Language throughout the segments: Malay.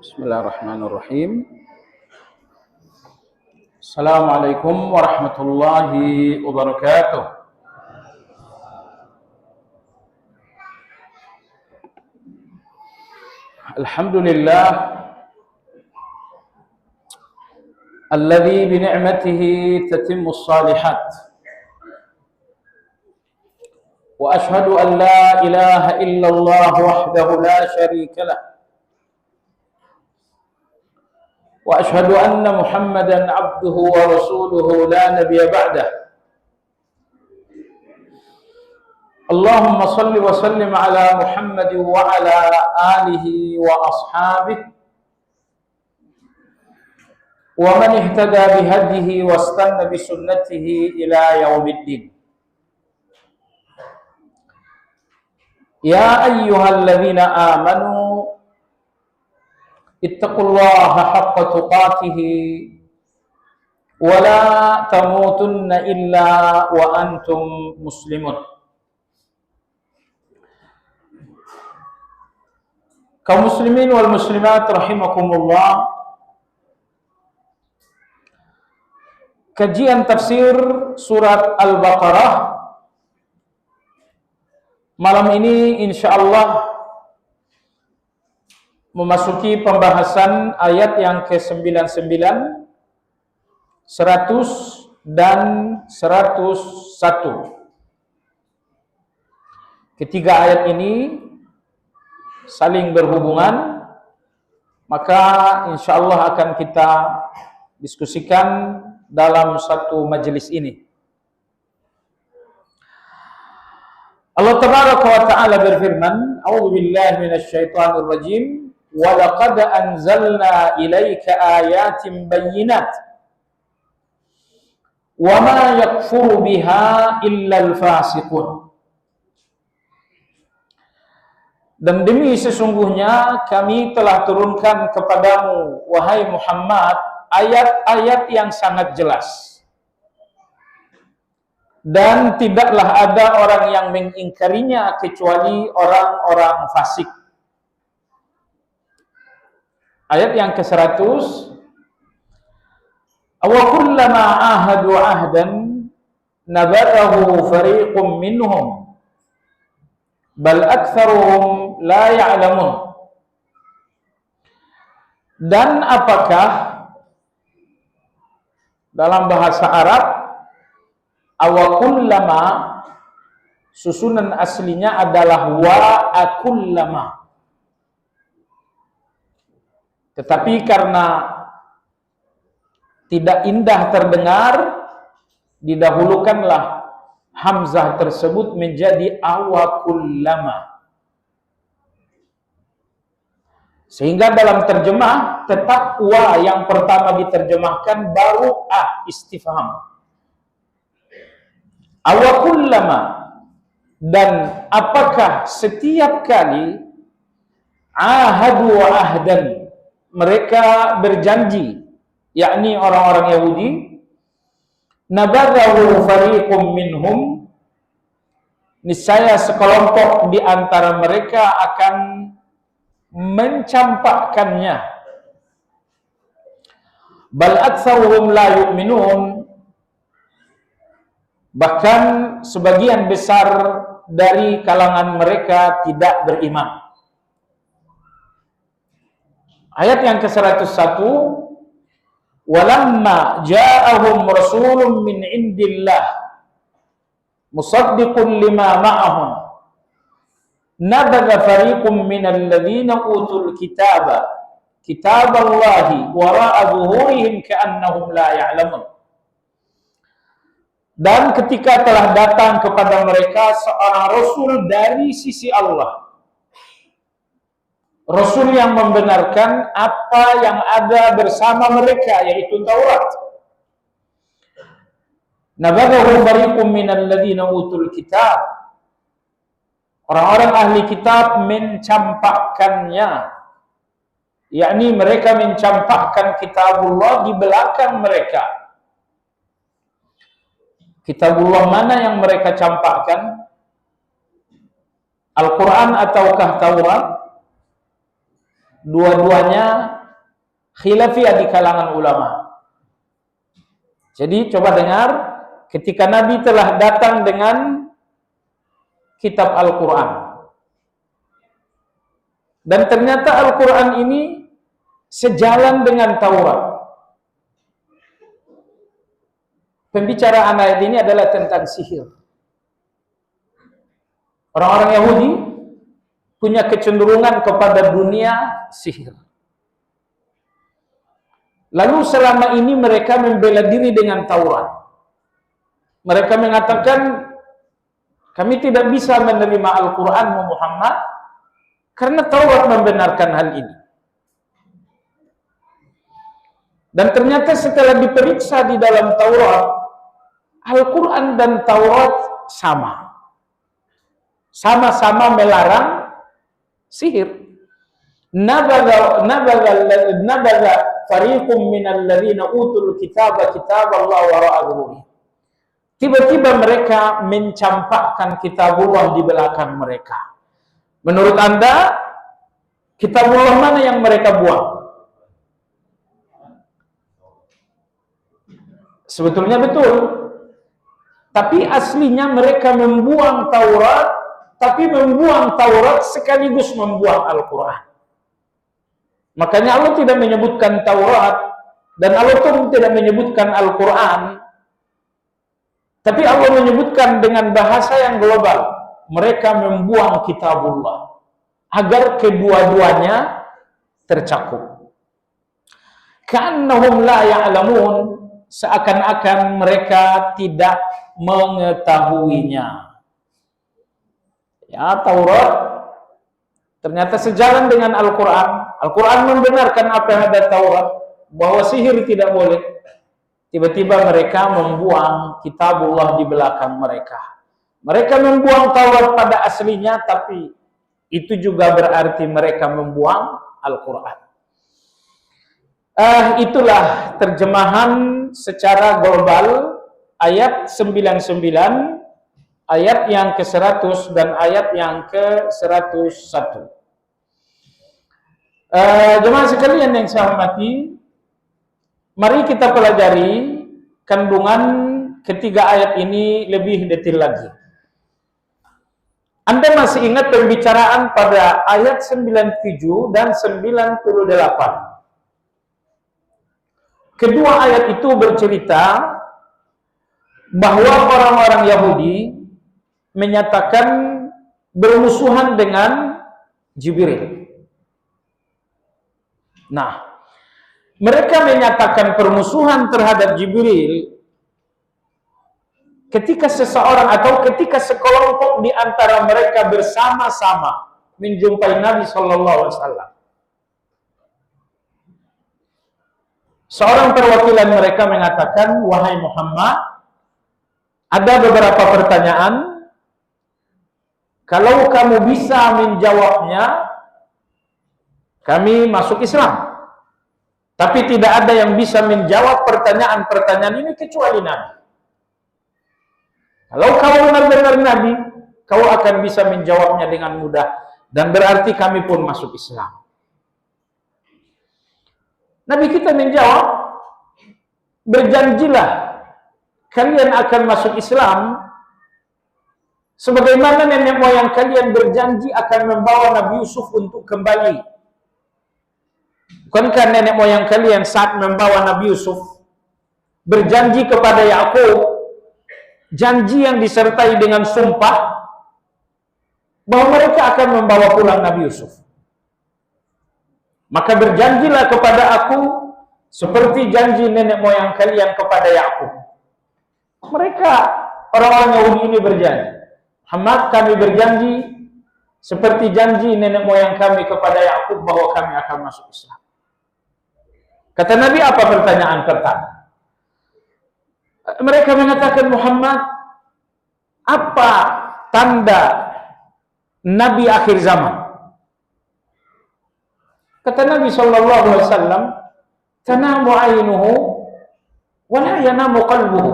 Bismillahirrahmanirrahim. Assalamualaikum warahmatullahi wabarakatuh. Alhamdulillah alladzi bi ni'matihi tatimmu shalihat. Wa ashhadu an la ilaha illallah wahdahu la syarika lah. وأشهد أن محمدا عبده ورسوله لا نبي بعده اللهم صل وسلم على محمد وعلى آله وأصحابه ومن اهتدى بهديه واستنى بسنته إلى يوم الدين يا أيها الذين آمنوا ittaqullaha haqqa tuqatih wa la tamutunna illa wa antum muslimun. Kaum muslimin wal muslimat rahimakumullah, kajian tafsir surat Al-Baqarah malam ini insyaallah memasuki pembahasan ayat yang ke-99, 100 dan 101. Ketiga ayat ini saling berhubungan, maka insyaallah akan kita diskusikan dalam satu majelis ini. Allah Tabaraka wa Ta'ala berfirman, A'udzu billahi minasy syaithanir rajim. وَلَقَدْ أَنزَلْنَا إِلَيْكَ آيَاتٍ بَيِّنَاتٍ وَمَا يَكْفُرُ بِهَا إِلَّا الْفَاسِقُونَ. Dan demi sesungguhnya kami telah turunkan kepadamu, wahai Muhammad, ayat-ayat yang sangat jelas. Dan tidaklah ada orang yang mengingkarinya kecuali orang-orang fasik. Ayat yang ke-100, Awa kullama ahadu ahdan nabadahu fariqum minhum bal aktsaruhum la ya'lamun. Dan apakah dalam bahasa Arab awa kullama susunan aslinya adalah wa akullama. Tetapi karena tidak indah terdengar, didahulukanlah hamzah tersebut menjadi awakullama. Sehingga dalam terjemah tetap wa yang pertama diterjemahkan, baru istifham. Awakullama, dan apakah setiap kali ahadu ahdan, mereka berjanji, yakni orang-orang Yahudi, nabadahu fariqum minhum, niscaya sekelompok di antara mereka akan mencampakkannya. Bal aktsaruhum la yu'minun, bahkan sebagian besar dari kalangan mereka tidak beriman. Ayat yang ke-101, walamma ja'ahum rasulun min indillah musaddiqun lima ma'ahum nabadha fariqum minal ladzina utul kitaballahi wara'a zuhurihim ka'annahum la ya'lamun. Dan ketika telah datang kepada mereka seorang rasul dari sisi Allah, Rasul yang membenarkan apa yang ada bersama mereka, yaitu Taurat. Nabadahu fariqum minal ladzina utul kitab. Orang-orang ahli kitab mencampakkannya, yakni mereka mencampakkan kitabullah di belakang mereka. Kitabullah mana yang mereka campakkan? Al-Quran ataukah Taurat? Dua-duanya khilafiyah di kalangan ulama. Jadi coba dengar, ketika Nabi telah datang dengan kitab Al-Quran, dan ternyata Al-Quran ini sejalan dengan Taurat. Pembicaraan ayat ini adalah tentang sihir. Orang-orang Yahudi punya kecenderungan kepada dunia sihir. Lalu selama ini mereka membela diri dengan Taurat. Mereka mengatakan, kami tidak bisa menerima Al-Quran Muhammad karena Taurat membenarkan hal ini. Dan ternyata setelah diperiksa di dalam Taurat, Al-Quran dan Taurat sama. Sama-sama melarang sihir. Nabadha fariqum minal ladzina utul kitaba kitaballah wara'a dhuhurihim. Tiba-tiba mereka mencampakkan kitabullah di belakang mereka. Menurut Anda, kitabullah mana yang mereka buang? Sebetulnya betul. Tapi aslinya mereka membuang Taurat, tapi membuang Taurat sekaligus membuang Al-Quran. Makanya Allah tidak menyebutkan Taurat, dan Allah pun tidak menyebutkan Al-Quran, tapi Allah menyebutkan dengan bahasa yang global. Mereka membuang kitabullah, agar kedua-duanya tercakup. Ka'annahum la ya'lamun, seakan-akan mereka tidak mengetahuinya. Ya, Taurat ternyata sejalan dengan Al-Quran. Al-Quran membenarkan apa yang ada Taurat, bahwa sihir tidak boleh. Tiba-tiba mereka membuang kitabullah di belakang mereka. Mereka membuang Taurat pada aslinya, tapi itu juga berarti mereka membuang Al-Quran. Itulah terjemahan secara global ayat 99, ayat yang ke-100 dan ayat yang ke-101. Jemaah sekalian yang saya hormati, mari kita pelajari kandungan ketiga ayat ini lebih detail lagi. Anda masih ingat pembicaraan pada ayat 97 dan 98. Kedua ayat itu bercerita bahwa orang-orang Yahudi menyatakan bermusuhan dengan Jibril. Nah, mereka menyatakan permusuhan terhadap Jibril ketika seseorang atau ketika sekelompok di antara mereka bersama-sama menjumpai Nabi Shallallahu Alaihi Wasallam. Seorang perwakilan mereka mengatakan, wahai Muhammad, ada beberapa pertanyaan. Kalau kamu bisa menjawabnya, kami masuk Islam. Tapi tidak ada yang bisa menjawab pertanyaan-pertanyaan ini kecuali Nabi. Kalau kamu benar-benar Nabi, kau akan bisa menjawabnya dengan mudah. Dan berarti kami pun masuk Islam. Nabi kita menjawab, berjanjilah kalian akan masuk Islam sebagaimana nenek moyang kalian berjanji akan membawa Nabi Yusuf untuk kembali. Bukankah nenek moyang kalian saat membawa Nabi Yusuf berjanji kepada Yakub, janji yang disertai dengan sumpah bahwa mereka akan membawa pulang Nabi Yusuf. Maka berjanjilah kepada aku seperti janji nenek moyang kalian kepada Yakub. Mereka orang-orang Yahudi ini berjanji, Muhammad, kami berjanji seperti janji nenek moyang kami kepada Yakub bahwa kami akan masuk Islam. Kata Nabi, apa pertanyaan pertama? Mereka mengatakan, Muhammad, apa tanda Nabi akhir zaman? Kata Nabi Shallallahu Alaihi Wasallam, tanamu ainuhu wa la yanamu qalbuhu.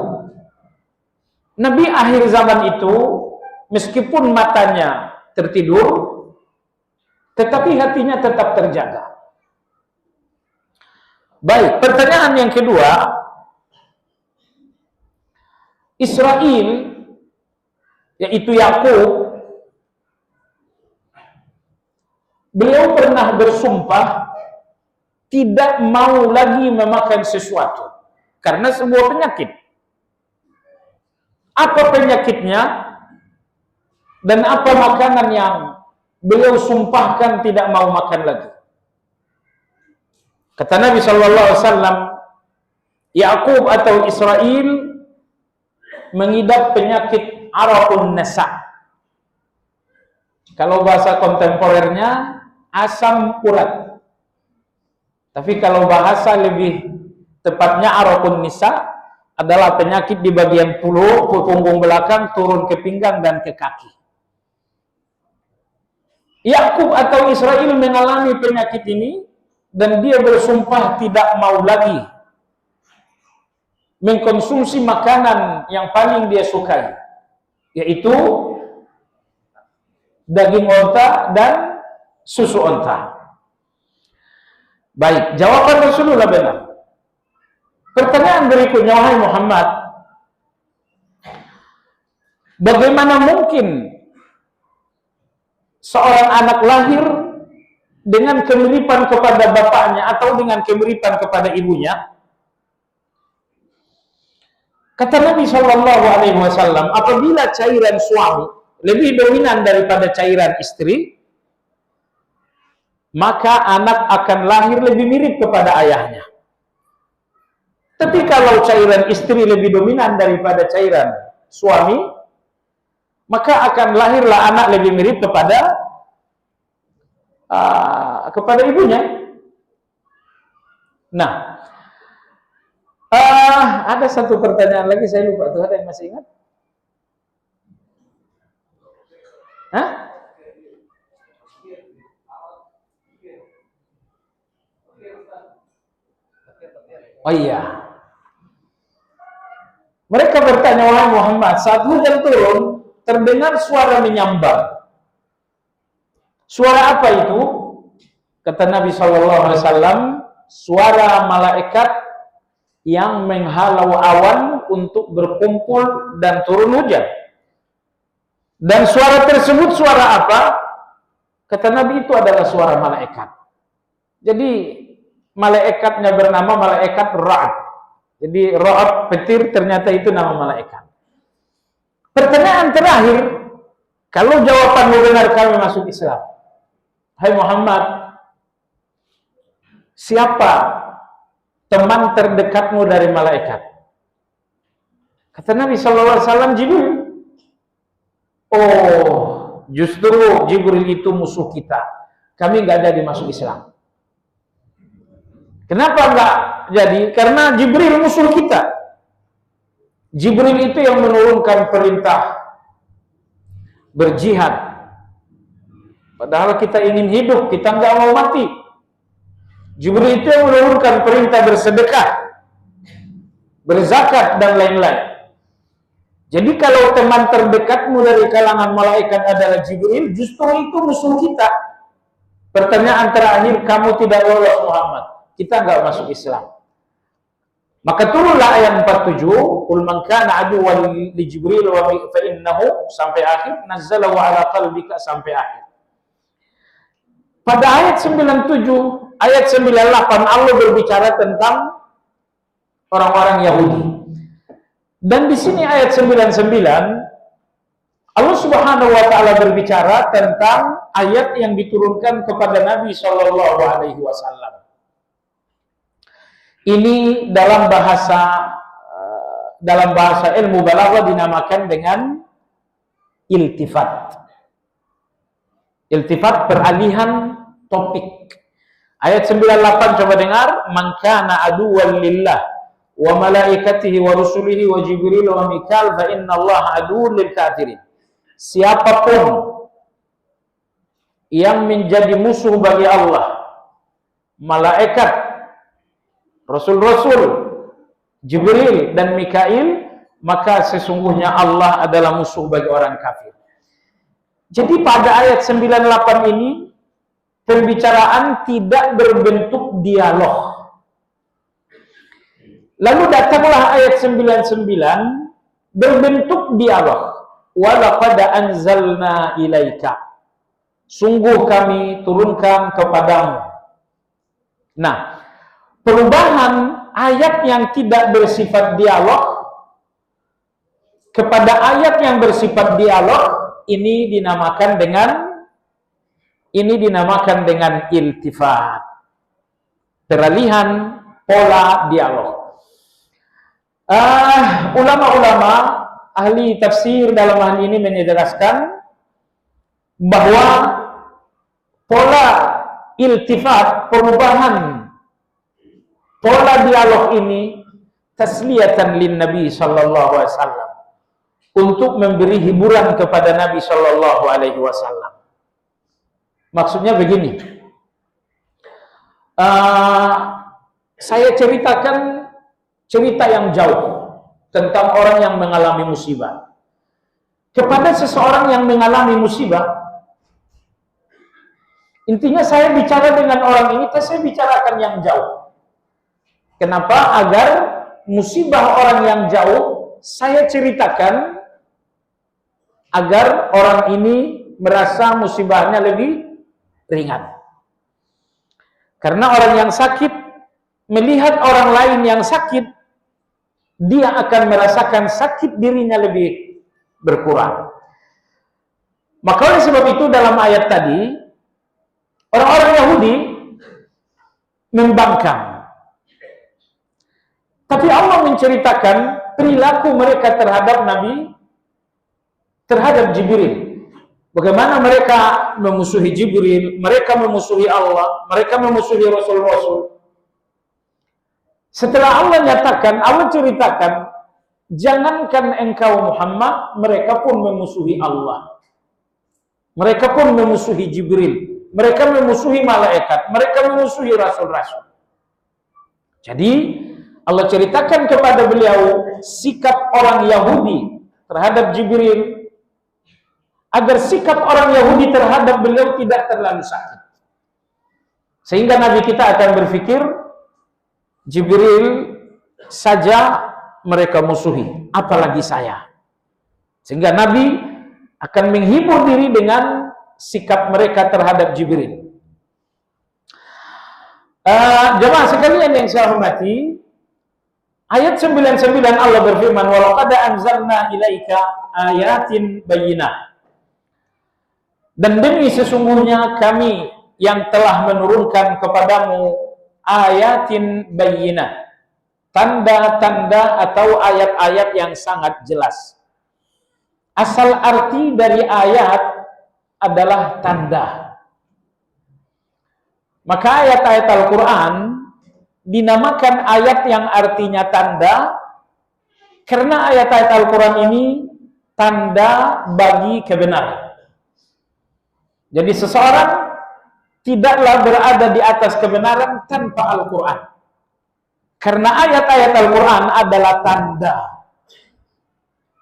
Nabi akhir zaman itu meskipun matanya tertidur, tetapi hatinya tetap terjaga. Baik, pertanyaan yang kedua, Israel, yaitu Yakub, beliau pernah bersumpah tidak mau lagi memakan sesuatu karena sebuah penyakit. Apa penyakitnya dan apa makanan yang beliau sumpahkan tidak mau makan lagi? Kata Nabi SAW, Yakub atau Israel mengidap penyakit araqun nasa. Kalau bahasa kontemporernya asam urat. Tapi kalau bahasa lebih tepatnya araqun nisa adalah penyakit di bagian punggung belakang turun ke pinggang dan ke kaki. Yakub atau Israel mengalami penyakit ini dan dia bersumpah tidak mau lagi mengkonsumsi makanan yang paling dia sukai, yaitu daging onta dan susu onta. Baik, jawaban Rasulullah benar. Pertanyaan berikutnya, wahai Muhammad, bagaimana mungkin seorang anak lahir dengan kemiripan kepada bapaknya atau dengan kemiripan kepada ibunya? Kata Nabi SAW, apabila cairan suami lebih dominan daripada cairan istri, maka anak akan lahir lebih mirip kepada ayahnya. Tapi kalau cairan istri lebih dominan daripada cairan suami, maka akan lahirlah anak lebih mirip kepada ibunya. Nah, ada satu pertanyaan lagi, saya lupa tuh, ada yang masih ingat? Hah? Oh iya. Mereka bertanya, wahai Muhammad, saat hujan turun, terdengar suara menyambar. Suara apa itu? Kata Nabi SAW, suara malaikat yang menghalau awan untuk berkumpul dan turun hujan. Dan suara tersebut suara apa? Kata Nabi, itu adalah suara malaikat. Jadi malaikatnya bernama malaikat Ra'ad. Jadi Ra'ad, petir, ternyata itu nama malaikat. Pertanyaan terakhir, kalau jawabanmu benar kami masuk Islam. Hai Muhammad, siapa teman terdekatmu dari malaikat? Kata Nabi SAW, Jibril. Oh, justru Jibril itu musuh kita. Kami nggak jadi masuk Islam. Kenapa nggak jadi? Karena Jibril musuh kita. Jibril itu yang menurunkan perintah berjihad. Padahal kita ingin hidup, kita nggak mau mati. Jibril itu yang menurunkan perintah bersedekah, berzakat, dan lain-lain. Jadi kalau teman terdekatmu dari kalangan malaikat adalah Jibril, justru itu musuh kita. Pertanyaan terakhir, kamu tidak lolos Muhammad, kita nggak masuk Islam. Maka turunlah ayat 47, "Qul man kana aduwwan li Jibril wa fa innahu" sampai akhir, "nazzalahu ala qalbika" sampai akhir. Pada ayat 97, ayat 98 Allah berbicara tentang orang-orang Yahudi. Dan di sini ayat 99 Allah Subhanahu wa taala berbicara tentang ayat yang diturunkan kepada Nabi sallallahu alaihi wasallam. Ini dalam bahasa ilmu balaghah dinamakan dengan iltifat. Iltifat, peralihan topik. Ayat 98 coba dengar, "Man kana aduwwan lillah wa malaikatihi wa rusulihi wa Jibril wa Mikal fa inna Allah aduwwun lil kafirin." Siapapun yang menjadi musuh bagi Allah, malaikat, rasul-rasul, Jibril dan Mikail, maka sesungguhnya Allah adalah musuh bagi orang kafir. Jadi pada ayat 98 ini pembicaraan tidak berbentuk dialog. Lalu datanglah ayat 99 berbentuk dialog. Wa laqad anzalna ilaika. Sungguh kami turunkan kepadamu. Nah, perubahan ayat yang tidak bersifat dialog kepada ayat yang bersifat dialog ini dinamakan dengan iltifat. Peralihan pola dialog. Ulama-ulama ahli tafsir dalam hal ini menjelaskan bahwa pola iltifat, perubahan pola dialog ini tasliyatan lin Nabi sallallahu alaihi wasallam, untuk memberi hiburan kepada Nabi sallallahu alaihi wasallam. Maksudnya begini, saya ceritakan cerita yang jauh tentang orang yang mengalami musibah. Kepada seseorang yang mengalami musibah, intinya saya bicara dengan orang ini, saya bicarakan yang jauh. Kenapa? Agar musibah orang yang jauh saya ceritakan, agar orang ini merasa musibahnya lebih ringan. Karena orang yang sakit melihat orang lain yang sakit, dia akan merasakan sakit dirinya lebih berkurang. Maka oleh sebab itu dalam ayat tadi, orang-orang Yahudi membangkang. Tapi Allah menceritakan perilaku mereka terhadap Nabi, terhadap Jibril. Bagaimana mereka memusuhi Jibril, mereka memusuhi Allah, mereka memusuhi Rasul-Rasul. Setelah Allah nyatakan, Allah ceritakan, jangankan engkau Muhammad, mereka pun memusuhi Allah. Mereka pun memusuhi Jibril, mereka memusuhi malaikat, mereka memusuhi Rasul-Rasul. Jadi Allah ceritakan kepada beliau sikap orang Yahudi terhadap Jibril, agar sikap orang Yahudi terhadap beliau tidak terlalu sakit. Sehingga Nabi kita akan berpikir, Jibril saja mereka musuhi, apalagi saya. Sehingga Nabi akan menghibur diri dengan sikap mereka terhadap Jibril. Jemaah sekalian yang saya hormati, ayat 99 Allah berfirman, "Wa laqad anzalna ilaika ayatin bayyinah." Dan demi sesungguhnya kami yang telah menurunkan kepadamu ayatin bayyinah, tanda-tanda atau ayat-ayat yang sangat jelas. Asal arti dari ayat adalah tanda. Maka ayat-ayat Al-Quran dinamakan ayat yang artinya tanda, karena ayat-ayat Al-Quran ini tanda bagi kebenaran. Jadi seseorang tidaklah berada di atas kebenaran tanpa Al-Quran. Karena ayat-ayat Al-Quran adalah tanda.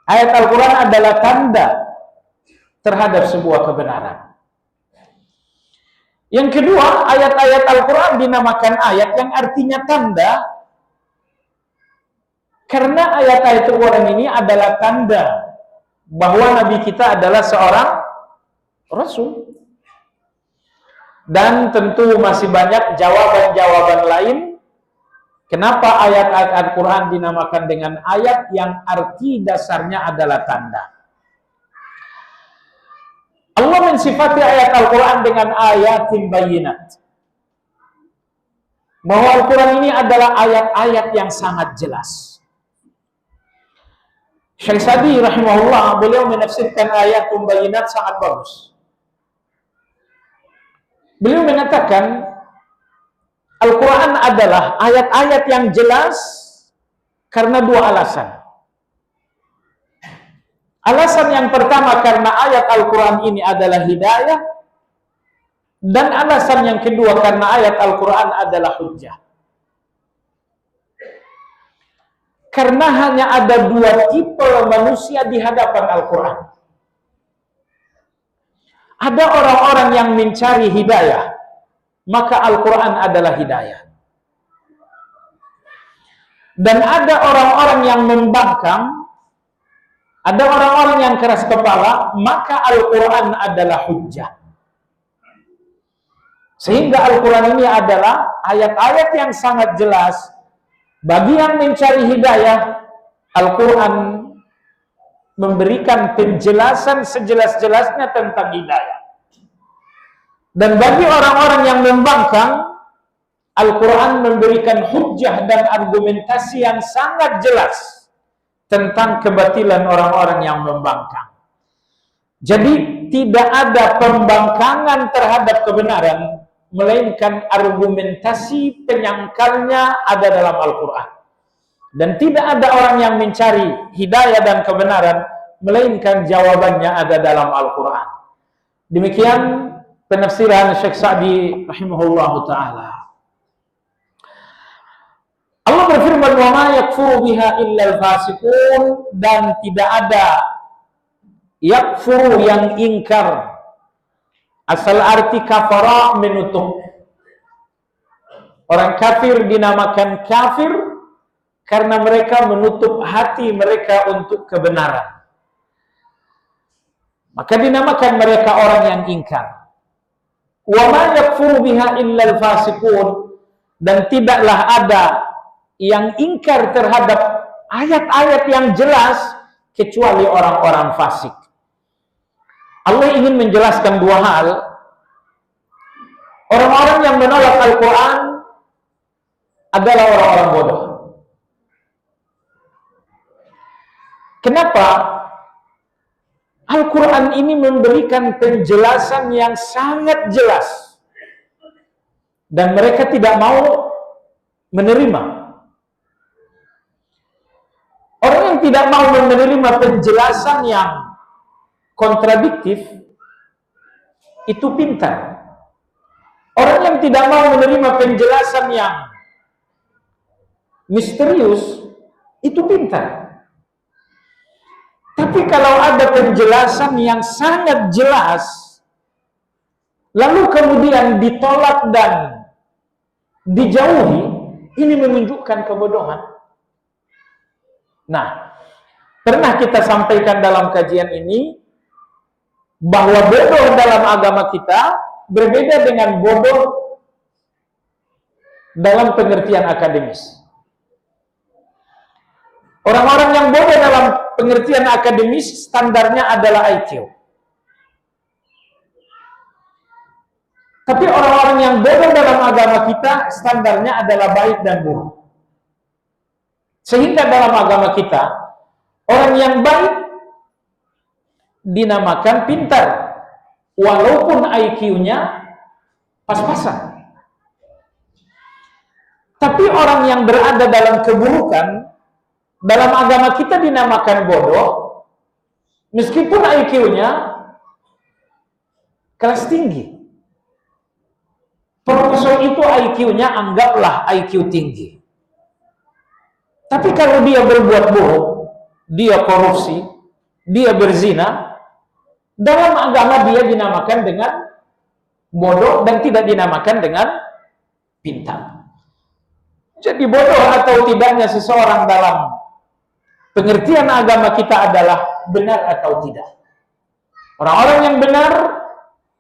Ayat Al-Quran adalah tanda terhadap sebuah kebenaran. Yang kedua, ayat-ayat Al-Quran dinamakan ayat yang artinya tanda, karena ayat-ayat Al-Quran ini adalah tanda bahwa Nabi kita adalah seorang Rasul. Dan tentu masih banyak jawaban-jawaban lain kenapa ayat-ayat Al-Quran dinamakan dengan ayat yang arti dasarnya adalah tanda. Allah mensifati ayat Al-Quran dengan ayatin bayyinat, bahwa Al-Quran ini adalah ayat-ayat yang sangat jelas. Syekh Sa'di rahimahullah, beliau menafsirkan ayatun bayyinat sangat bagus. Beliau mengatakan Al-Quran adalah ayat-ayat yang jelas karena dua alasan. Alasan yang pertama karena ayat Al-Quran ini adalah hidayah, dan alasan yang kedua karena ayat Al-Quran adalah hujjah. Karena hanya ada dua tipe manusia di hadapan Al-Quran. Ada orang-orang yang mencari hidayah, maka Al-Quran adalah hidayah. Dan ada orang-orang yang membangkang, ada orang-orang yang keras kepala, maka Al-Quran adalah hujjah. Sehingga Al-Quran ini adalah ayat-ayat yang sangat jelas. Bagi yang mencari hidayah, Al-Quran memberikan penjelasan sejelas-jelasnya tentang hidayah. Dan bagi orang-orang yang membangkang, Al-Quran memberikan hujjah dan argumentasi yang sangat jelas tentang kebatilan orang-orang yang membangkang. Jadi tidak ada pembangkangan terhadap kebenaran, melainkan argumentasi penyangkalnya ada dalam Al-Quran. Dan tidak ada orang yang mencari hidayah dan kebenaran, melainkan jawabannya ada dalam Al-Quran. Demikian penafsiran Syekh Sa'di rahimahullah ta'ala. Allah berfirman, wa ma yakfuru biha illa al-fasiqun, dan tidak ada yakfuru yang ingkar. Asal arti kafara menutup. Orang kafir dinamakan kafir karena mereka menutup hati mereka untuk kebenaran. Maka dinamakan mereka orang yang ingkar. Wa ma yakfuru biha illa al-fasiqun, dan tidaklah ada yang ingkar terhadap ayat-ayat yang jelas kecuali orang-orang fasik. Allah ingin menjelaskan dua hal. Orang-orang yang menolak Al-Quran adalah orang-orang bodoh. Kenapa? Al-Quran ini memberikan penjelasan yang sangat jelas dan mereka tidak mau menerima. Orang yang tidak mau menerima penjelasan yang kontradiktif itu pintar. Orang yang tidak mau menerima penjelasan yang misterius itu pintar. Tapi kalau ada penjelasan yang sangat jelas lalu kemudian ditolak dan dijauhi, ini menunjukkan kebodohan. Nah, pernah kita sampaikan dalam kajian ini bahwa bodoh dalam agama kita berbeda dengan bodoh dalam pengertian akademis. Orang-orang yang bodoh dalam pengertian akademis standarnya adalah IQ. Tapi orang-orang yang bodoh dalam agama kita standarnya adalah baik dan buruk. Sehingga dalam agama kita, orang yang baik dinamakan pintar, walaupun IQ-nya pas-pasan. Tapi orang yang berada dalam keburukan, dalam agama kita dinamakan bodoh, meskipun IQ-nya kelas tinggi. Profesor itu IQ-nya anggaplah IQ tinggi. Tapi kalau dia berbuat buruk, dia korupsi, dia berzina, dalam agama dia dinamakan dengan bodoh dan tidak dinamakan dengan pintar. Jadi bodoh atau tidaknya seseorang dalam pengertian agama kita adalah benar atau tidak. Orang-orang yang benar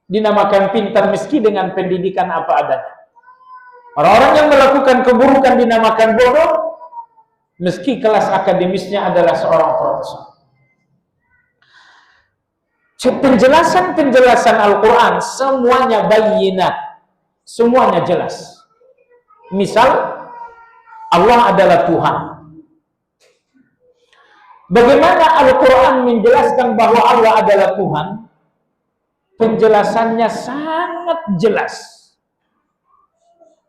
dinamakan pintar meski dengan pendidikan apa adanya. Orang-orang yang melakukan keburukan dinamakan bodoh meski kelas akademisnya adalah seorang profesor. Penjelasan-penjelasan Al-Quran semuanya bayyinat, semuanya jelas. Misal, Allah adalah Tuhan. Bagaimana Al-Quran menjelaskan bahwa Allah adalah Tuhan? Penjelasannya sangat jelas.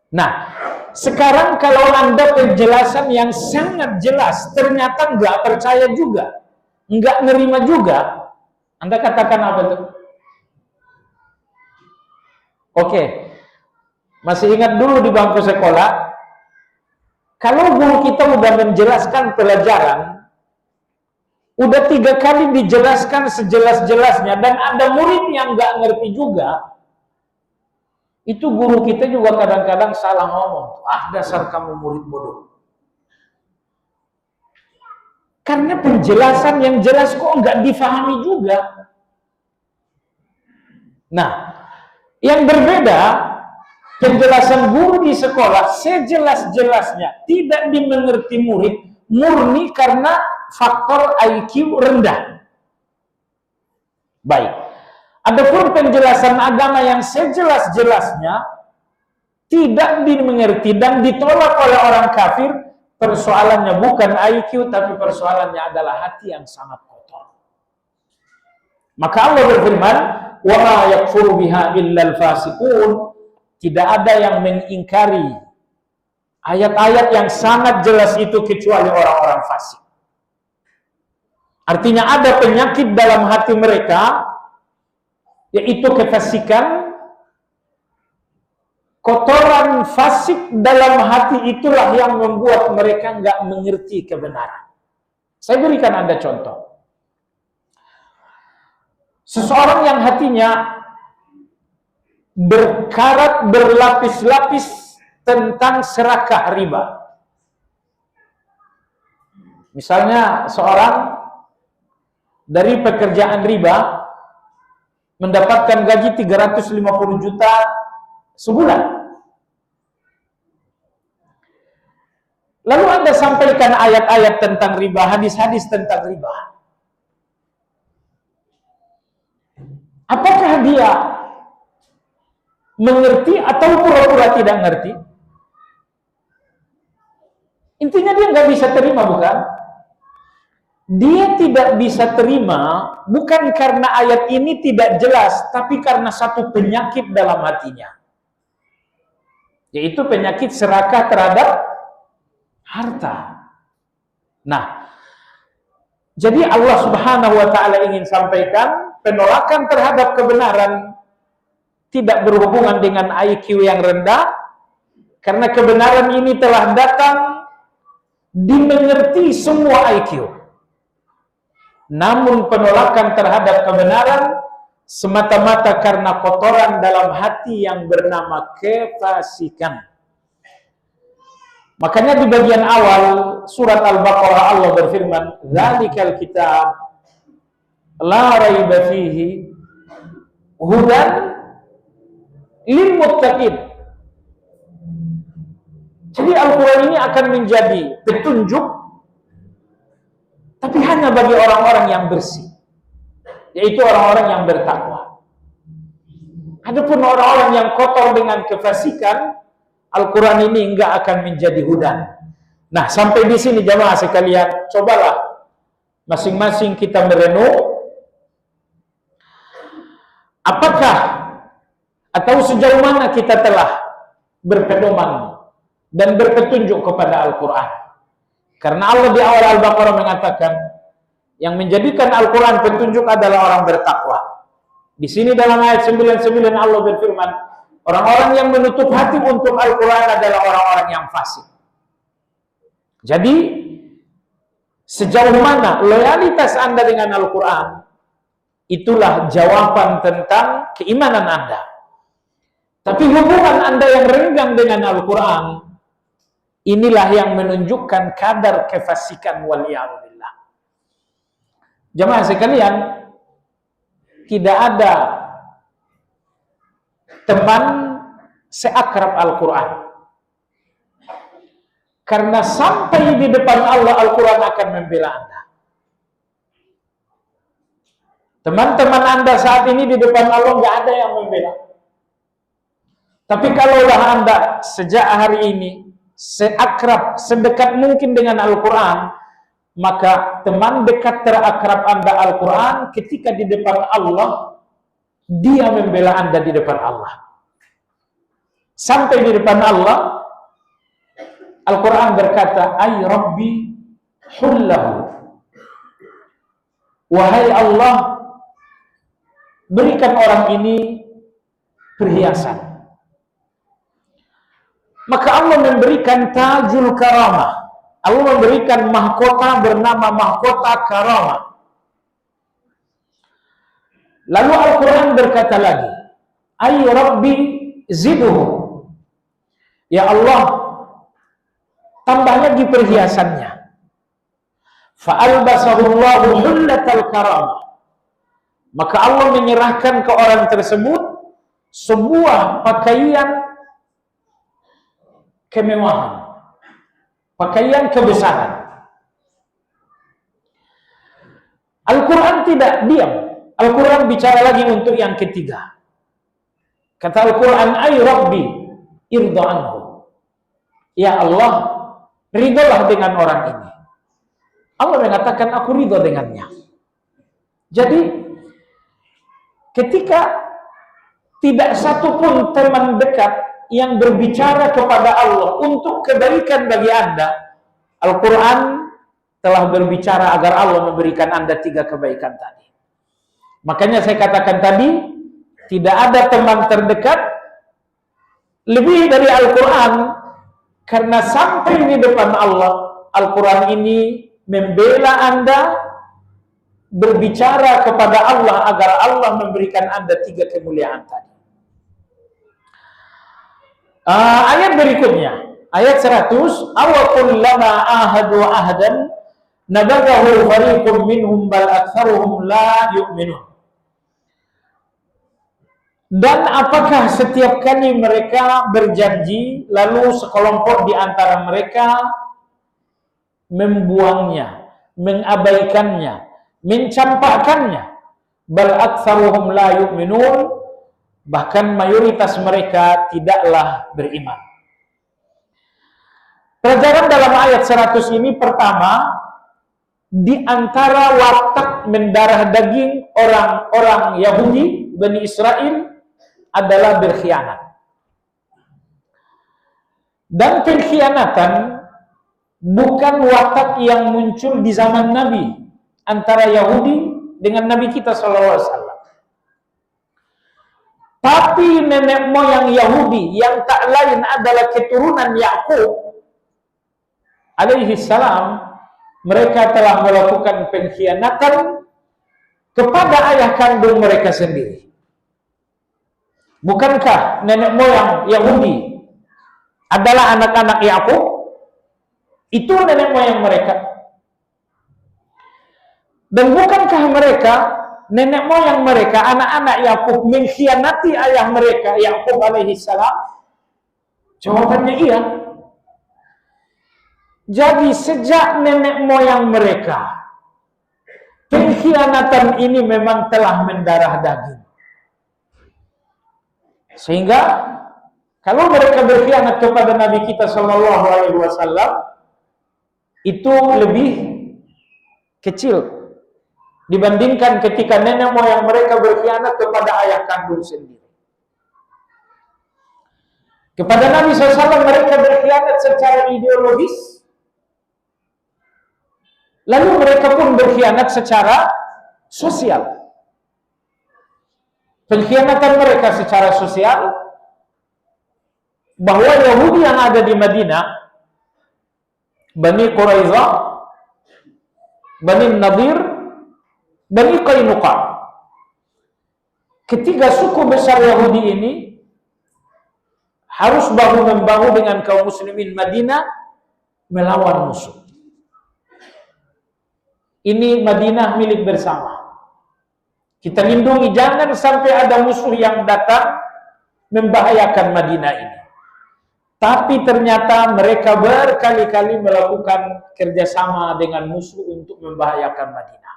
Nah, sekarang kalau Anda penjelasan yang sangat jelas ternyata nggak percaya juga, nggak nerima juga, Anda katakan apa itu? Oke, masih ingat dulu di bangku sekolah, kalau guru kita udah menjelaskan pelajaran, udah 3 kali dijelaskan sejelas-jelasnya dan ada murid yang nggak ngerti juga, itu guru kita juga kadang-kadang salah ngomong. Ah, dasar kamu murid bodoh. Karena penjelasan yang jelas kok nggak difahami juga. Nah, yang berbeda, penjelasan guru di sekolah sejelas-jelasnya tidak dimengerti murid murni karena faktor IQ rendah. Baik. Adapun penjelasan agama yang sejelas-jelasnya tidak dimengerti dan ditolak oleh orang kafir, persoalannya bukan IQ, tapi persoalannya adalah hati yang sangat kotor. Maka Allah berfirman, "Wa ma yakfuru biha illal fasiqun." Tidak ada yang mengingkari ayat-ayat yang sangat jelas itu kecuali orang-orang fasik. Artinya ada penyakit dalam hati mereka, yaitu kefasikan. Kotoran fasik dalam hati itulah yang membuat mereka nggak mengerti kebenaran. Saya berikan Anda contoh. Seseorang yang hatinya berkarat berlapis-lapis tentang serakah riba. Misalnya seorang dari pekerjaan riba mendapatkan gaji 350 juta sebulan. Lalu Anda sampaikan ayat-ayat tentang riba, hadis-hadis tentang riba. Apakah dia mengerti atau pura-pura tidak ngerti? Intinya dia nggak bisa terima, bukan? Dia tidak bisa terima bukan karena ayat ini tidak jelas, tapi karena satu penyakit dalam hatinya. Yaitu penyakit serakah terhadap harta. Nah, jadi Allah Subhanahu wa taala ingin sampaikan penolakan terhadap kebenaran tidak berhubungan dengan IQ yang rendah, karena kebenaran ini telah datang dimengerti semua IQ. Namun penolakan terhadap kebenaran semata-mata karena kotoran dalam hati yang bernama kefasikan. Makanya di bagian awal surat Al-Baqarah Allah berfirman, "Dzalikal kitab la raiba fihi hudan lil muttaqin." Jadi Al-Quran ini akan menjadi petunjuk, tapi hanya bagi orang-orang yang bersih, yaitu orang-orang yang bertakwa. Adapun orang-orang yang kotor dengan kefasikan, Al-Quran ini enggak akan menjadi hudan. Nah, sampai di sini jamaah sekalian, cobalah masing-masing kita merenung, apakah atau sejauh mana kita telah berpedoman dan berpetunjuk kepada Al-Quran. Karena Allah di awal Al-Baqarah mengatakan, yang menjadikan Al-Quran petunjuk adalah orang bertakwa. Di sini dalam ayat 99 Allah berfirman, orang-orang yang menutup hati untuk Al-Quran adalah orang-orang yang fasik. Jadi, sejauh mana loyalitas Anda dengan Al-Quran, itulah jawaban tentang keimanan Anda. Tapi hubungan Anda yang renggang dengan Al-Quran, inilah yang menunjukkan kadar kefasikan waliyahudillah. Jemaah sekalian, tidak ada teman seakrab Al-Quran. Karena sampai di depan Allah, Al-Quran akan membela Anda. Teman-teman Anda saat ini di depan Allah nggak ada yang membela. Tapi kalaulah Anda sejak hari ini seakrab, sedekat mungkin dengan Al-Quran, maka teman dekat terakrab Anda Al-Quran, ketika di depan Allah, dia membela Anda di depan Allah. Sampai di depan Allah, Al-Quran berkata, "Ay Rabbi hullahu." Wahai Allah, berikan orang ini perhiasan. Maka Allah memberikan tajul karamah. Allah memberikan mahkota bernama mahkota karamah. Lalu Al-Quran berkata lagi, "Ay Rabbi zidhu." Ya Allah, tambah lagi perhiasannya. Fa'albasahullahu hullatal karamah. Maka Allah menyerahkan ke orang tersebut sebuah pakaian kemewahan, pakaian kebesaran. Al-Quran tidak diam. Al-Quran bicara lagi untuk yang ketiga. Kata Al-Quran, ay Rabbi irda anhu. Ya Allah, ridholah dengan orang ini. Allah mengatakan, aku ridho dengannya. Jadi, ketika tidak satu pun teman dekat yang berbicara kepada Allah untuk kebaikan bagi Anda, Al-Quran telah berbicara agar Allah memberikan Anda 3 kebaikan tadi. Makanya saya katakan tadi, tidak ada teman terdekat lebih dari Al-Quran, karena sampai di depan Allah, Al-Quran ini membela Anda, berbicara kepada Allah agar Allah memberikan Anda 3 kemuliaan tadi. Ayat berikutnya, ayat 100, aw kullama ahadu ahdan nabadahu fariqun minhum bal aktsaruhum la yu'minun. Dan apakah setiap kali mereka berjanji lalu sekelompok di antara mereka membuangnya, mengabaikannya, mencampakkannya, bal aktsaruhum la yu'minun, bahkan mayoritas mereka tidaklah beriman. Pelajaran dalam ayat 100 ini pertama, di antara watak mendarah daging orang-orang Yahudi, Bani Israel, adalah berkhianat. Dan pengkhianatan bukan watak yang muncul di zaman Nabi antara Yahudi dengan Nabi kita SAW. Tapi nenek moyang Yahudi yang tak lain adalah keturunan Yakub alaihi salam, mereka telah melakukan pengkhianatan kepada ayah kandung mereka sendiri. Bukankah nenek moyang Yahudi adalah anak-anak Yakub? Itu nenek moyang mereka. Dan bukankah mereka, nenek moyang mereka, anak-anak Yakub, mengkhianati ayah mereka, Yakub alaihi salam? Jawabannya iya. Jadi sejak nenek moyang mereka, pengkhianatan ini memang telah mendarah daging. Sehingga kalau mereka berkhianat kepada Nabi kita Shallallahu Alaihi Wasallam, itu lebih kecil dibandingkan ketika nenek moyang mereka berkhianat kepada ayah kandung sendiri. Kepada Nabi SAW mereka berkhianat secara ideologis, lalu mereka pun berkhianat secara sosial. Pengkhianatan mereka secara sosial, bahwa Yahudi yang ada di Madinah, Bani Quraizah, Bani Nadir, Bani Qainuqa, ketiga suku besar Yahudi ini harus bahu-membahu dengan kaum muslimin Madinah melawan musuh. Ini Madinah milik bersama. Kita lindungi, jangan sampai ada musuh yang datang membahayakan Madinah ini. Tapi ternyata mereka berkali-kali melakukan kerjasama dengan musuh untuk membahayakan Madinah.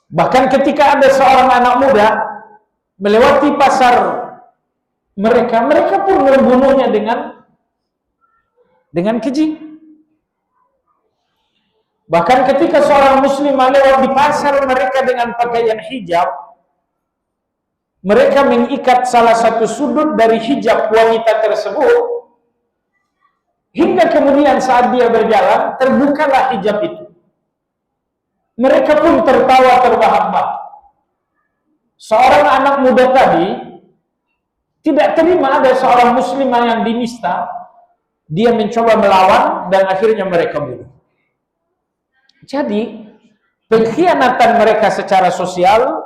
Bahkan ketika ada seorang anak muda melewati pasar mereka pun membunuhnya dengan keji. Bahkan ketika seorang muslim lewat di pasar mereka dengan pakaian hijab, mereka mengikat salah satu sudut dari hijab wanita tersebut, hingga kemudian saat dia berjalan, terbukalah hijab itu. Mereka pun tertawa terbahak-bahak. Seorang anak muda tadi tidak terima ada seorang muslimah yang dinista, dia mencoba melawan dan akhirnya mereka bunuh. Jadi, pengkhianatan mereka secara sosial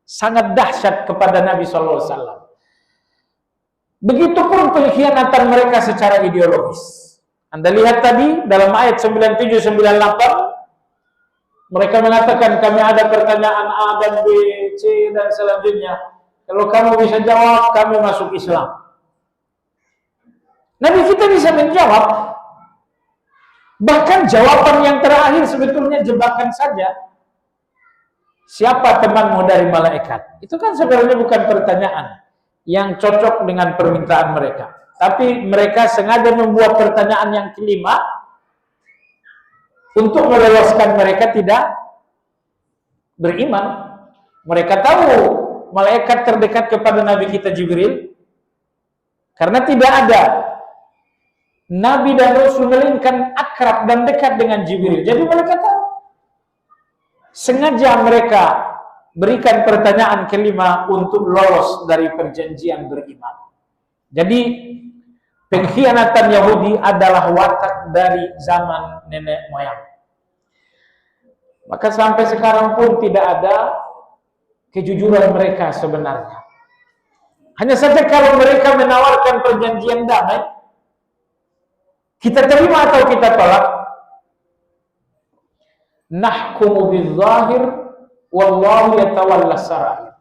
sangat dahsyat kepada Nabi SAW. Begitupun pengkhianatan mereka secara ideologis. Anda lihat tadi dalam ayat 97-98, mereka mengatakan kami ada pertanyaan A dan B, C dan selanjutnya. Kalau kamu bisa jawab, kami masuk Islam. Nabi kita bisa menjawab. Bahkan jawaban yang terakhir sebetulnya jebakan saja. Siapa temanmu dari malaikat? Itu kan sebenarnya bukan pertanyaan yang cocok dengan permintaan mereka. Tapi mereka sengaja membuat pertanyaan yang kelima untuk meloloskan mereka tidak beriman. Mereka tahu malaikat terdekat kepada Nabi kita Jibril, karena tidak ada Nabi dan Rasul melainkan akrab dan dekat dengan Jibril. Jadi mereka tahu. Sengaja mereka berikan pertanyaan kelima untuk lolos dari perjanjian beriman. Jadi pengkhianatan Yahudi adalah watak dari zaman nenek moyang. Maka sampai sekarang pun tidak ada kejujuran mereka sebenarnya. Hanya saja kalau mereka menawarkan perjanjian damai, kita terima atau kita tolak? Nahkumu bil-zahir wallahu yatawalla sarair.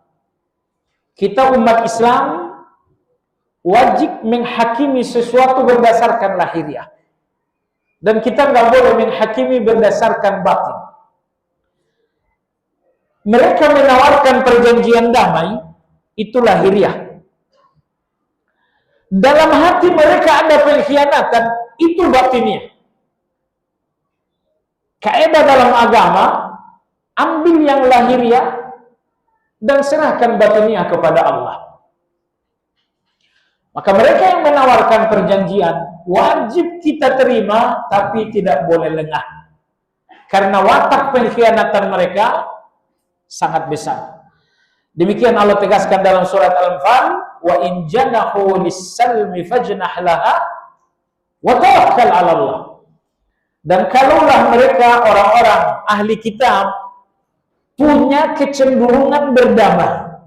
Kita umat Islam wajib menghakimi sesuatu berdasarkan lahiriah. Dan kita nggak boleh menghakimi berdasarkan batin. Mereka menawarkan perjanjian damai, itu lahiriah. Dalam hati mereka ada pengkhianatan, itu batiniah. Kaidah dalam agama, ambil yang lahiriah dan serahkan batiniah kepada Allah. Maka mereka yang menawarkan perjanjian wajib kita terima, tapi tidak boleh lengah. Karena watak pengkhianatan mereka sangat besar. Demikian Allah tegaskan dalam surat Al-Anfal, wa in janahu lis-salmi fajnah laha wa tawakkal 'ala Allah. Dan kalaulah mereka orang-orang ahli kitab punya kecenderungan berdamai,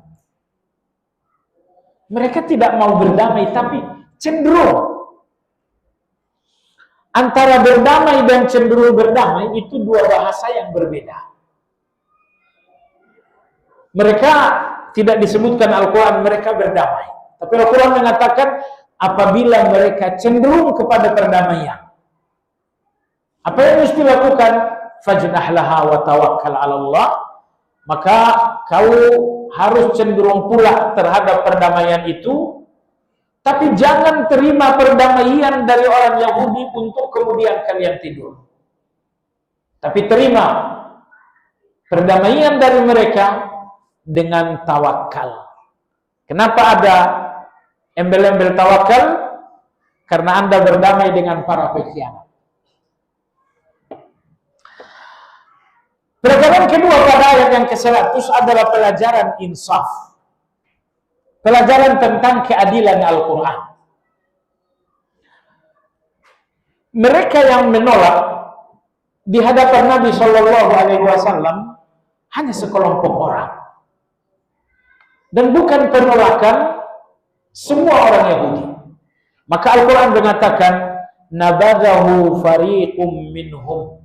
mereka tidak mau berdamai tapi cenderung. Antara berdamai dan cenderung berdamai itu dua bahasa yang berbeda. Mereka tidak disebutkan Al-Quran mereka berdamai, tapi Al-Quran mengatakan apabila mereka cenderung kepada perdamaian, apa yang mesti lakukan? Fajnah laha wa tawakkal 'ala Allah. Maka kau harus cenderung pula terhadap perdamaian itu, tapi jangan terima perdamaian dari orang Yahudi untuk kemudian kalian tidur. Tapi terima perdamaian dari mereka dengan tawakal. Kenapa ada embel-embel tawakal? Karena Anda berdamai dengan para pengkhianat. Pelajaran kedua pada ayat yang ke-100 adalah pelajaran insaf. Pelajaran tentang keadilan Al-Quran. Mereka yang menolak di hadapan Nabi SAW hanya sekelompok orang. Dan bukan penolakan semua orang Yahudi. Maka Al-Quran mengatakan, nabadahu fariqum minhum.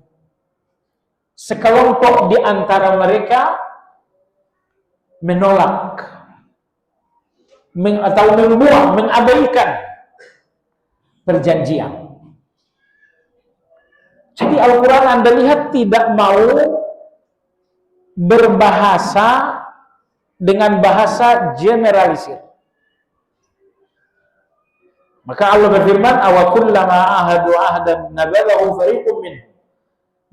Sekelompok di antara mereka menolak atau membuang, mengabaikan perjanjian. Jadi Al-Quran Anda lihat tidak mau berbahasa dengan bahasa generalisir. Maka Allah berfirman, awa kullama ahadu ahdan nabadahu fariqum minhum.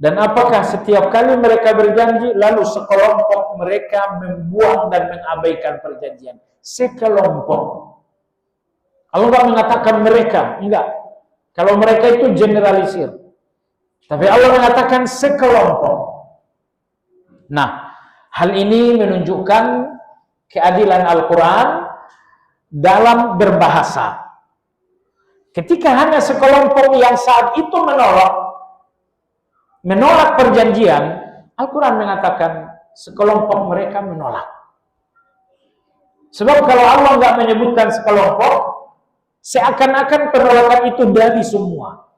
Dan apakah setiap kali mereka berjanji, lalu sekelompok mereka membuang dan mengabaikan perjanjian? Sekelompok. Allah enggak mengatakan mereka, enggak. Kalau mereka itu generalisir. Tapi Allah mengatakan sekelompok. Nah, hal ini menunjukkan keadilan Al-Quran dalam berbahasa. Ketika hanya sekelompok yang saat itu menolak perjanjian, Al-Quran mengatakan sekelompok mereka menolak. Sebab kalau Allah nggak menyebutkan sekelompok, seakan-akan penolakan itu dari semua.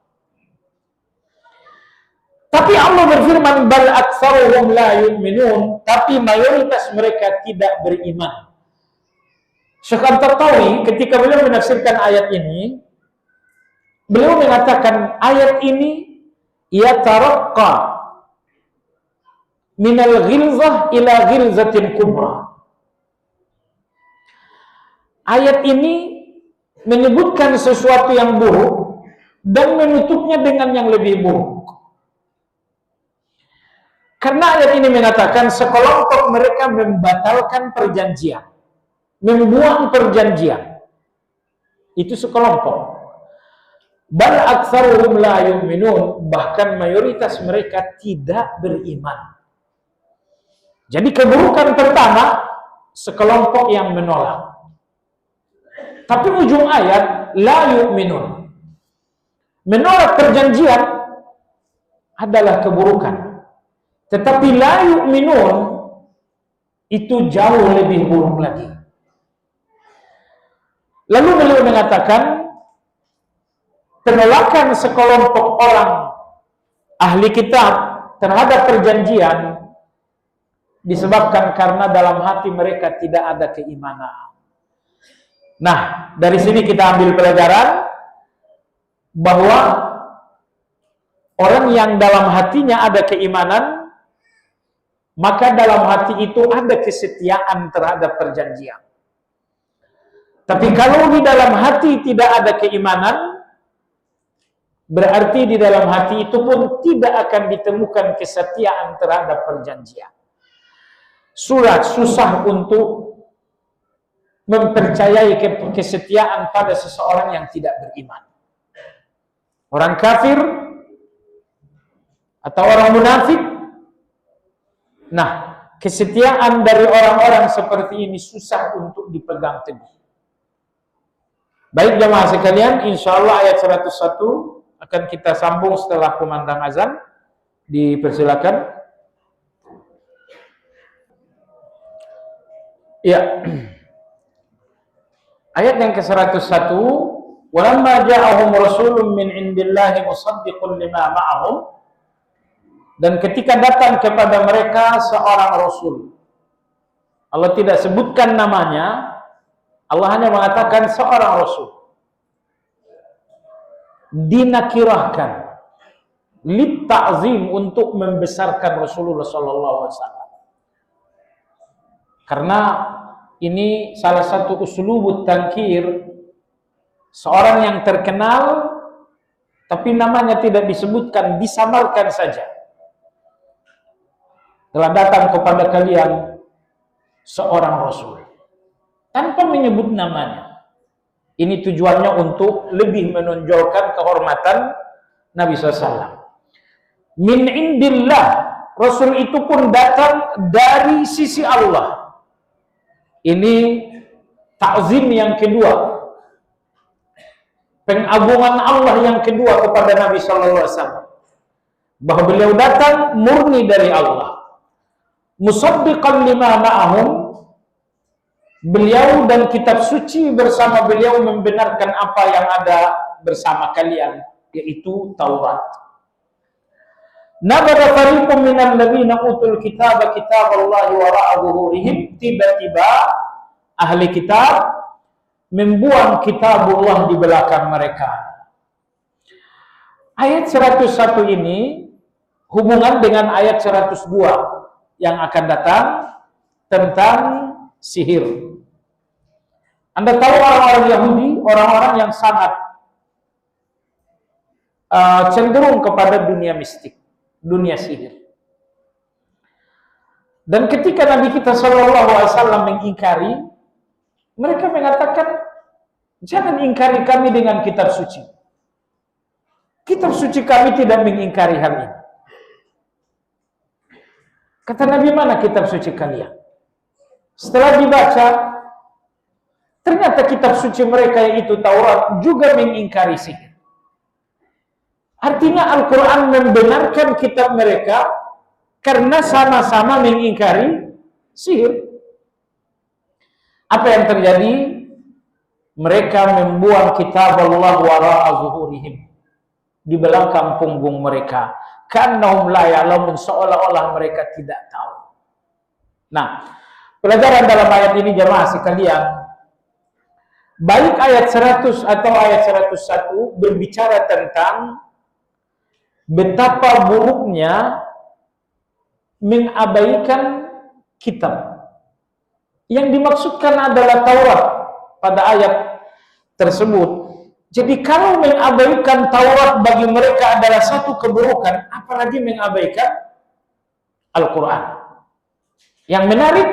Tapi Allah berfirman, bal aktsaruhum la yu'minun, tapi mayoritas mereka tidak beriman. Syekh At-Tahawi ketika beliau menafsirkan ayat ini, beliau mengatakan ayat ini yataraqqa minal ghilzah ila ghilzatin kubra. Ayat ini menyebutkan sesuatu yang buruk dan menutupnya dengan yang lebih buruk. Karena ayat ini mengatakan sekelompok mereka membatalkan perjanjian, membuang perjanjian. Itu sekelompok. Bal aktsaruhum la yu'minun, bahkan mayoritas mereka tidak beriman. Jadi keburukan pertama sekelompok yang menolak. Tapi ujung ayat la yu'minun, menolak perjanjian adalah keburukan. Tetapi la yu'minun itu jauh lebih buruk lagi. Lalu beliau mengatakan penolakan sekelompok orang ahli kitab terhadap perjanjian disebabkan karena dalam hati mereka tidak ada keimanan. Nah, dari sini kita ambil pelajaran bahwa orang yang dalam hatinya ada keimanan, maka dalam hati itu ada kesetiaan terhadap perjanjian. Tapi kalau di dalam hati tidak ada keimanan, berarti di dalam hati itu pun tidak akan ditemukan kesetiaan terhadap perjanjian. Susah untuk mempercayai kesetiaan pada seseorang yang tidak beriman. Orang kafir atau orang munafik. Nah, kesetiaan dari orang-orang seperti ini susah untuk dipegang teguh. Baik jemaah sekalian, insya Allah ayat 101 akan kita sambung setelah kumandang azan. Dipersilakan. Ya. Ayat yang ke-101, walamma ja'ahum rasulun min indillahi musaddiqun lima ma'ahum, dan ketika datang kepada mereka seorang rasul. Allah tidak sebutkan namanya, Allah hanya mengatakan seorang rasul. Dinakirahkan, lit ta'zim, untuk membesarkan Rasulullah sallallahu alaihi wasallam. Karena ini salah satu uslubut tankir, seorang yang terkenal tapi namanya tidak disebutkan, disamarkan saja. Telah datang kepada kalian seorang rasul tanpa menyebut namanya. Ini tujuannya untuk lebih menonjolkan kehormatan Nabi SAW. Min indillah, rasul itu pun datang dari sisi Allah. Ini ta'zim yang kedua, pengagungan Allah yang kedua kepada Nabi SAW, bahwa beliau datang murni dari Allah. Musaddiqan lima ma'ahum, beliau dan kitab suci bersama beliau membenarkan apa yang ada bersama kalian, yaitu Taurat. Nabara fariqum minal ladzina utul kitaba kitaballahi wara'a zuhurihim, tiba-tiba ahli kitab membuang kitabullah di belakang mereka. Ayat 101 ini hubungan dengan ayat 102 yang akan datang tentang sihir. Anda tahu orang-orang Yahudi, orang-orang yang sangat cenderung kepada dunia mistik, dunia sihir. Dan ketika Nabi kita SAW mengingkari, mereka mengatakan, jangan ingkari kami dengan kitab suci. Kitab suci kami tidak mengingkari hal ini. Kata Nabi, mana kitab suci kalian? Setelah dibaca, ternyata kitab suci mereka yaitu Taurat juga mengingkari sihir. Artinya Al-Quran membenarkan kitab mereka karena sama-sama mengingkari sihir. Apa yang terjadi? Mereka membuang kitab Allah wara'a zuhurihim, di belakang punggung mereka. Ka'annahum la ya'lamun, seolah-olah mereka tidak tahu. Nah, pelajaran dalam ayat ini jemaah sekalian, baik ayat 100 atau ayat 101 berbicara tentang betapa buruknya mengabaikan kitab. Yang dimaksudkan adalah Taurat pada ayat tersebut. Jadi kalau mengabaikan Taurat bagi mereka adalah satu keburukan, apalagi mengabaikan Al-Quran. Yang menarik,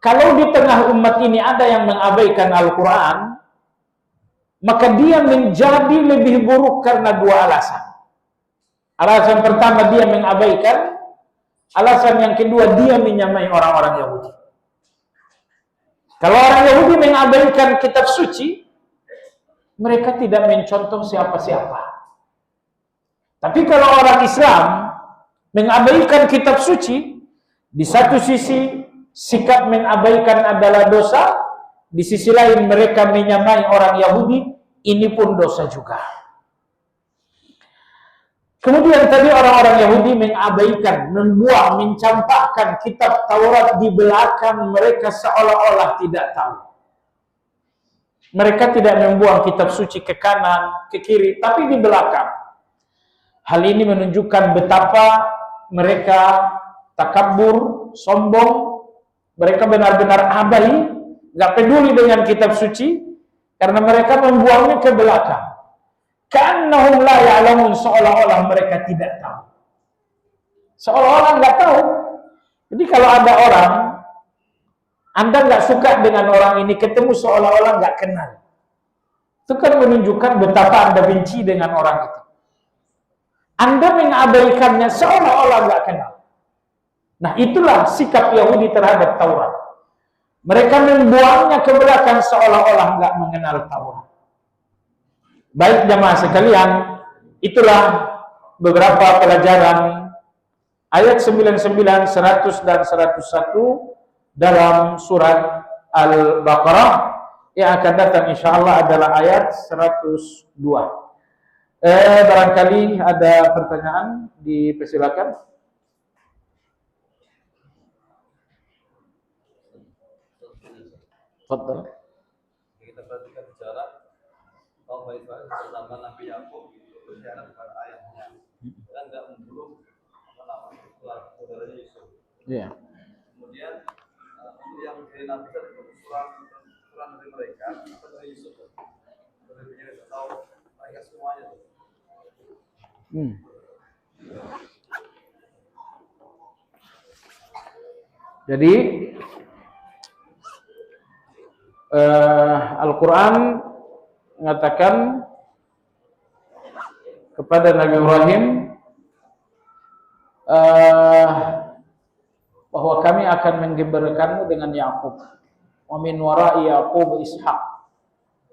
kalau di tengah umat ini ada yang mengabaikan Al-Quran, maka dia menjadi lebih buruk karena dua alasan. Alasan pertama, dia mengabaikan. Alasan yang kedua, dia menyamai orang-orang Yahudi. Kalau orang Yahudi mengabaikan kitab suci, mereka tidak mencontoh siapa-siapa. Tapi kalau orang Islam mengabaikan kitab suci, di satu sisi sikap mengabaikan adalah dosa, di sisi lain mereka menyamai orang Yahudi, ini pun dosa juga. Kemudian tadi orang-orang Yahudi mengabaikan, membuang, mencampakkan kitab Taurat di belakang mereka seolah-olah tidak tahu. Mereka tidak membuang kitab suci ke kanan, ke kiri, tapi di belakang. Hal ini menunjukkan betapa mereka takabur, sombong, mereka benar-benar abai, nggak peduli dengan kitab suci, karena mereka membuangnya ke belakang. Ka'annahum la ya'lamun, seolah-olah mereka tidak tahu. Seolah-olah nggak tahu. Jadi kalau ada orang, Anda nggak suka dengan orang ini, ketemu seolah-olah nggak kenal. Itu kan menunjukkan betapa Anda benci dengan orang itu. Anda mengabaikannya seolah-olah nggak kenal. Nah, itulah sikap Yahudi terhadap Taurat. Mereka membuangnya ke belakang seolah-olah nggak mengenal Taurat. Baik jamaah sekalian, itulah beberapa pelajaran ayat 99, 100 dan 101 dalam surat Al-Baqarah. Yang akan datang insyaallah adalah ayat 102. Barangkali ada pertanyaan, dipersilakan. Fadhal. Kita perhatikan sejarah kaum Bani Israil bersama Nabi Yakub berkhianat pada ayahnya dan nggak membunuh saudaranya Yusuf. Iya. Kemudian yang dikhianati itu surat dari mereka atau dari Yusuf, dari penyidik atau mereka semuanya. Jadi Al-Quran mengatakan kepada Nabi Ibrahim bahwa kami akan menggembirakanmu dengan Yakub, wa min wara'i Yakub Ishak,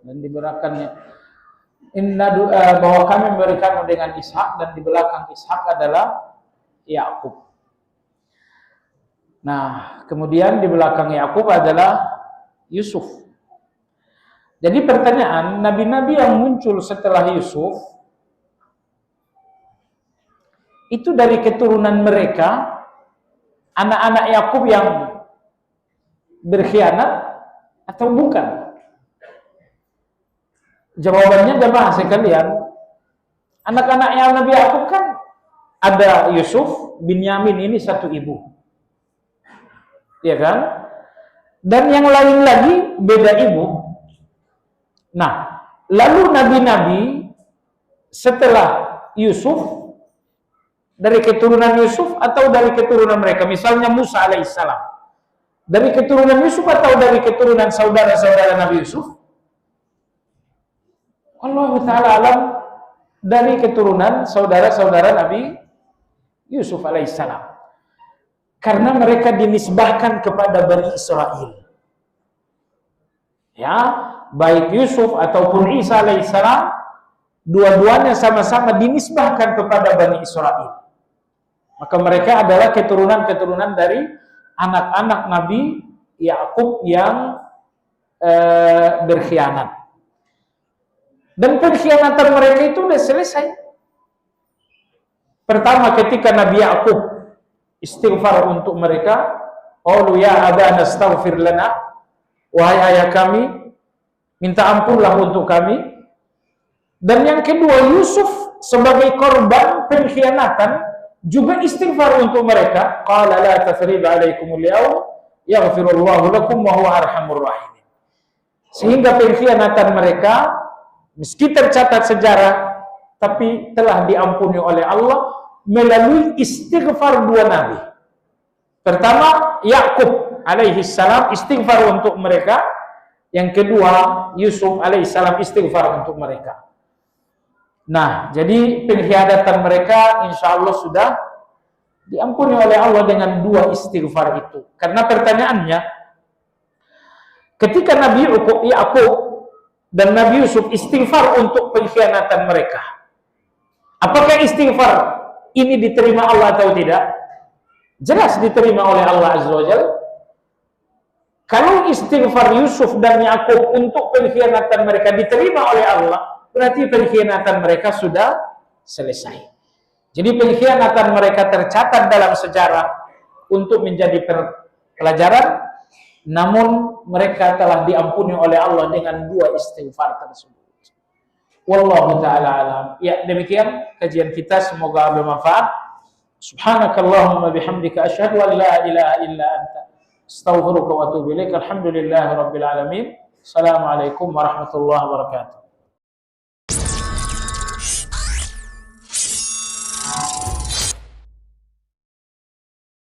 dan diberikannya bahwa kami memberikanmu dengan Ishak, dan di belakang Ishak adalah Yakub. Nah, kemudian di belakang Yakub adalah Yusuf. Jadi pertanyaan, nabi-nabi yang muncul setelah Yusuf itu dari keturunan mereka, anak-anak Yakub yang berkhianat atau bukan? Jawabannya jemaah sekalian, anak-anak yang Nabi Yakub kan ada Yusuf, Binyamin, ini satu ibu. Ya kan? Dan yang lain lagi beda ibu. Nah, lalu nabi-nabi setelah Yusuf dari keturunan Yusuf atau dari keturunan mereka? Misalnya Musa alaihissalam, dari keturunan Yusuf atau dari keturunan saudara-saudara Nabi Yusuf? Allah Ta'ala alam, dari keturunan saudara-saudara Nabi Yusuf alaihissalam. Karena mereka dinisbahkan kepada Bani Israel. Ya, baik Yusuf ataupun Isa alaihissalam, dua-duanya sama-sama dinisbahkan kepada Bani Israel. Maka mereka adalah keturunan-keturunan dari anak-anak Nabi Yakub yang berkhianat. Dan pengkhianatan mereka itu sudah selesai. Pertama, ketika Nabi Yakub istighfar untuk mereka, qalu ya abana astaghfir lana, wahai ayah kami, minta ampunlah untuk kami. Dan yang kedua, Yusuf sebagai korban pengkhianatan juga istighfar untuk mereka, qala la tathriba alaikumul yawm yaghfirullahu lakum wa huwa arhamur rahimin. Sehingga pengkhianatan mereka meski tercatat sejarah, tapi telah diampuni oleh Allah melalui istighfar dua nabi. Pertama, Yakub alaihi salam istighfar untuk mereka. Yang kedua, Yusuf alaihi salam istighfar untuk mereka. Nah, jadi pengkhianatan mereka insya Allah sudah diampuni oleh Allah dengan dua istighfar itu. Karena pertanyaannya, ketika Nabi Yakub dan Nabi Yusuf istighfar untuk pengkhianatan mereka, apakah istighfar ini diterima Allah atau tidak? Jelas diterima oleh Allah Azza wa Jalla. Kalau istighfar Yusuf dan Yakub untuk pengkhianatan mereka diterima oleh Allah, berarti pengkhianatan mereka sudah selesai. Jadi pengkhianatan mereka tercatat dalam sejarah untuk menjadi pelajaran, namun mereka telah diampuni oleh Allah dengan dua istighfar tersebut. Wallahu ta'ala alam. Ya, demikian kajian kita, semoga bermanfaat. Subhanakallahumma bihamdika asyhadu an la ilaha illa anta astaghfiruka wa atubu ilaik. Alhamdulillahirabbil alamin. Assalamualaikum warahmatullahi wabarakatuh.